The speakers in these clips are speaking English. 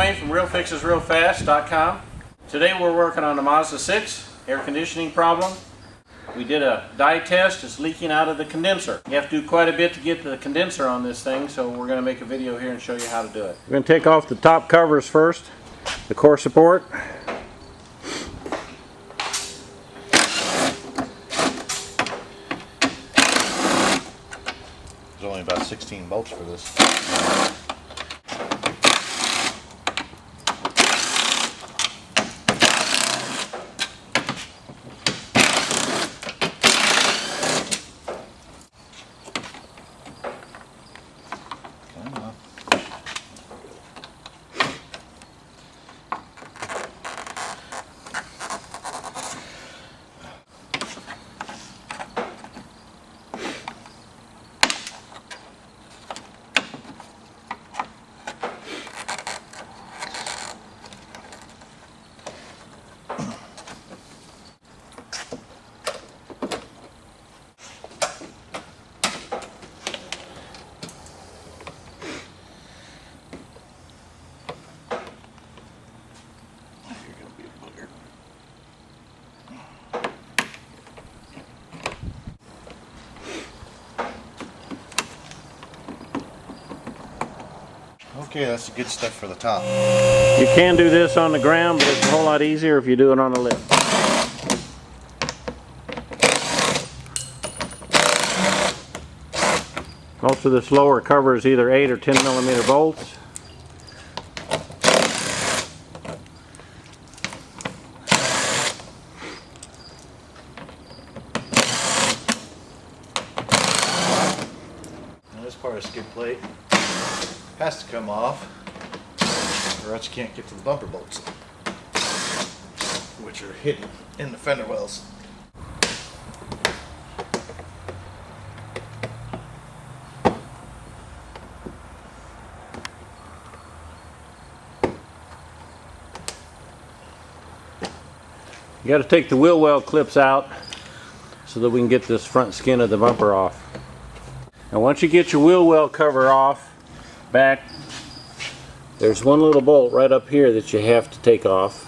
Wayne from RealFixesRealFast.com. Today we're working on the Mazda 6 air conditioning problem. We did a dye test. It's leaking out of the condenser. You have to do quite a bit to get the condenser on this thing, so we're going to make a video here and show you how to do it. We're going to take off the top covers first, the core support. There's only about 16 bolts for this. Okay, that's the good stuff for the top. You can do this on the ground, but it's a whole lot easier if you do it on the lift. Most of this lower cover is either 8 or 10 millimeter bolts. Now this part of the skid plate has to come off, or else you can't get to the bumper bolts, which are hidden in the fender wells. You got to take the wheel well clips out so that we can get this front skin of the bumper off. Now once you get your wheel well cover off, back, there's one little bolt right up here that you have to take off,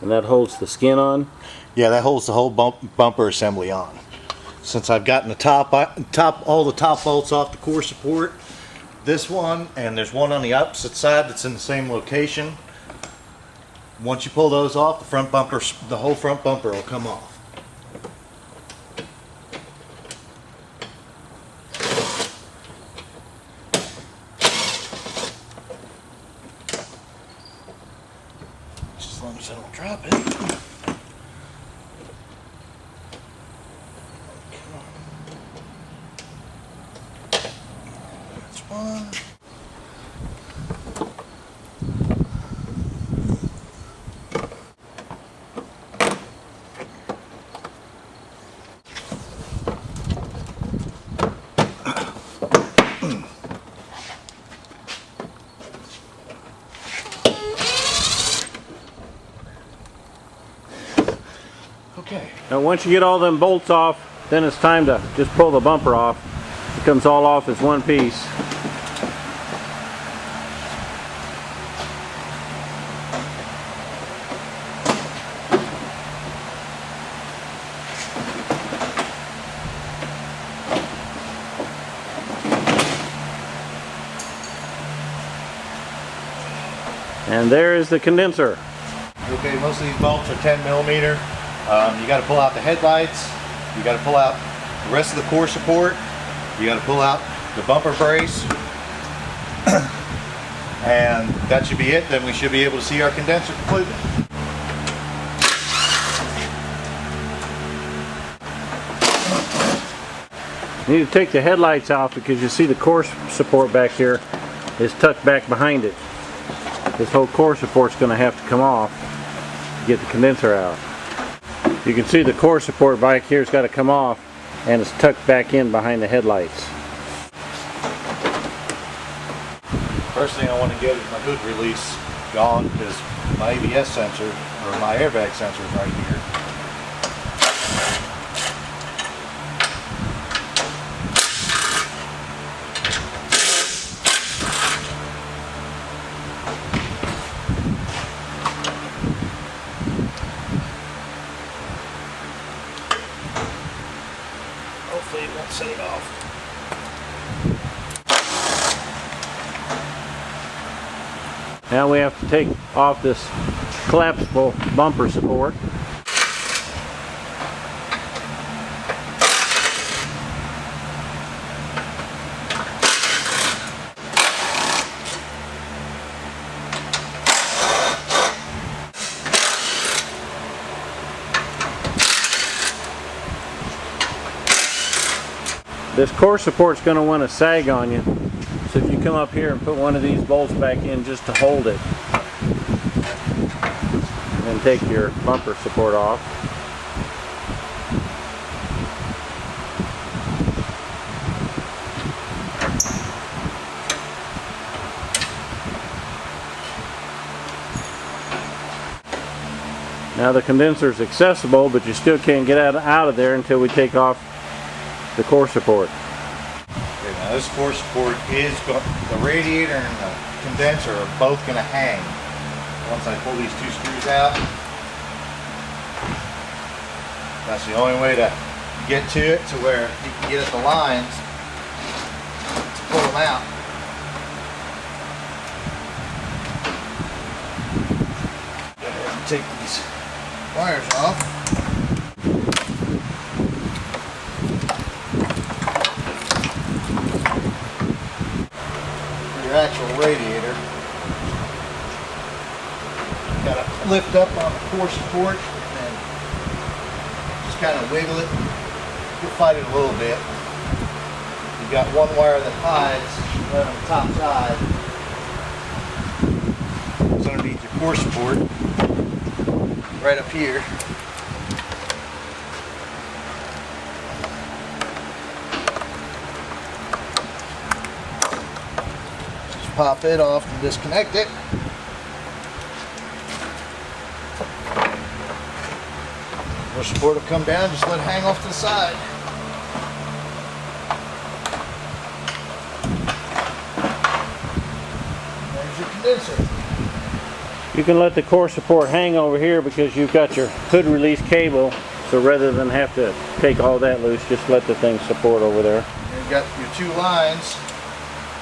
and that holds the skin on. Yeah, that holds the whole bumper assembly on. Since I've gotten the all the top bolts off the core support, this one, and there's one on the opposite side that's in the same location. Once you pull those off, the whole front bumper will come off. As long as I don't drop it. That's one. Okay. Now once you get all them bolts off, then it's time to just pull the bumper off. It comes all off as one piece. And there is the condenser. Okay, most of these bolts are 10 millimeter. You got to pull out the headlights. You got to pull out the rest of the core support. You got to pull out the bumper brace. And that should be it. Then we should be able to see our condenser completely. You need to take the headlights off because you see the core support back here is tucked back behind it. This whole core support's going to have to come off to get the condenser out. You can see the core support back here has got to come off, and it's tucked back in behind the headlights. First thing I want to get is my hood release gone, because my ABS sensor, or my airbag sensor, is right here. Hopefully it won't set it off. Now we have to take off this collapsible bumper support. This core support's going to want to sag on you, so if you come up here and put one of these bolts back in just to hold it, and then take your bumper support off. Now the condenser is accessible, but you still can't get out of there until we take off the core support. Okay, now this core support is the radiator and the condenser are both going to hang once I pull these two screws out. That's the only way to get to it, to where you can get at the lines to pull them out. Go ahead and take these wires off. Actual radiator. Got to lift up on the core support and just kind of wiggle it. You'll fight it a little bit. You've got one wire that hides right on the top side. It's underneath your core support, right up here. Pop it off and disconnect it. Your support will come down, just let it hang off to the side. There's your condenser. You can let the core support hang over here because you've got your hood release cable, so rather than have to take all that loose, just let the thing support over there. And you've got your two lines.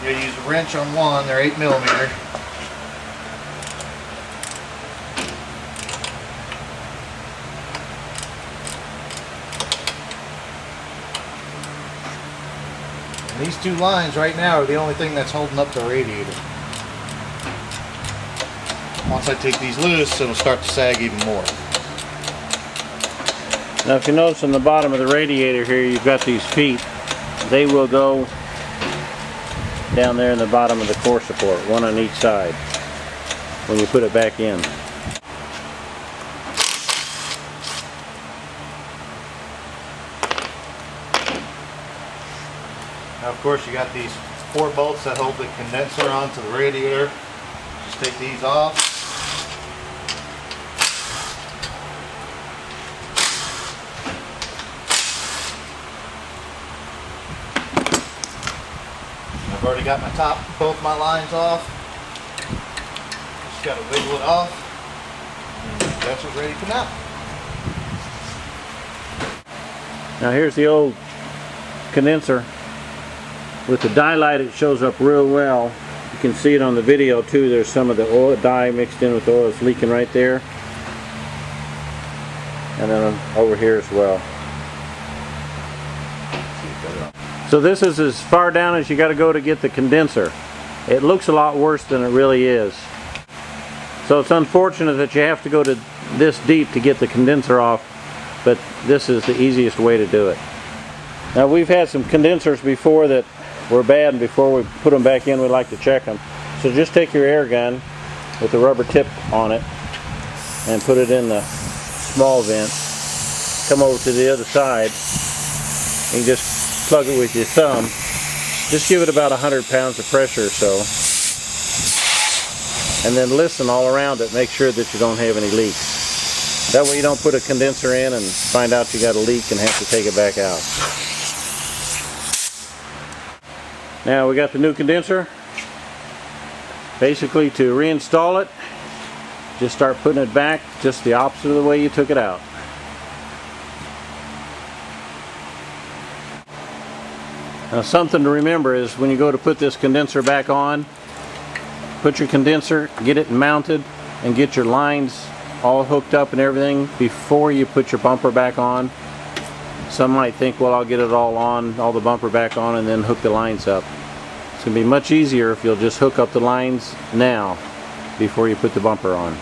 You use a wrench on one, they're 8mm. And these two lines right now are the only thing that's holding up the radiator. Once I take these loose, it'll start to sag even more. Now if you notice on the bottom of the radiator here, you've got these feet. They will go down there in the bottom of the core support, one on each side, when you put it back in. Now of course you got these 4 bolts that hold the condenser onto the radiator. Just take these off. I've already got both my lines off. Just got to wiggle it off. And the condenser's ready to come out. Now here's the old condenser. With the dye light, it shows up real well. You can see it on the video too. There's some of the oil dye mixed in with the oil. It's leaking right there. And then over here as well. So this is as far down as you got to go to get the condenser. It looks a lot worse than it really is. So it's unfortunate that you have to go to this deep to get the condenser off, but this is the easiest way to do it. Now we've had some condensers before that were bad, and before we put them back in we like to check them. So just take your air gun with the rubber tip on it and put it in the small vent. Come over to the other side and just plug it with your thumb. Just give it about 100 pounds of pressure or so, and then listen all around it. Make sure that you don't have any leaks. That way you don't put a condenser in and find out you got a leak and have to take it back out. Now we got the new condenser. Basically, to reinstall it, just start putting it back just the opposite of the way you took it out. Now something to remember is when you go to put this condenser back on, put your condenser, get it mounted, and get your lines all hooked up and everything before you put your bumper back on. Some might think, well, I'll get it all on, all the bumper back on, and then hook the lines up. It's going to be much easier if you'll just hook up the lines now before you put the bumper on.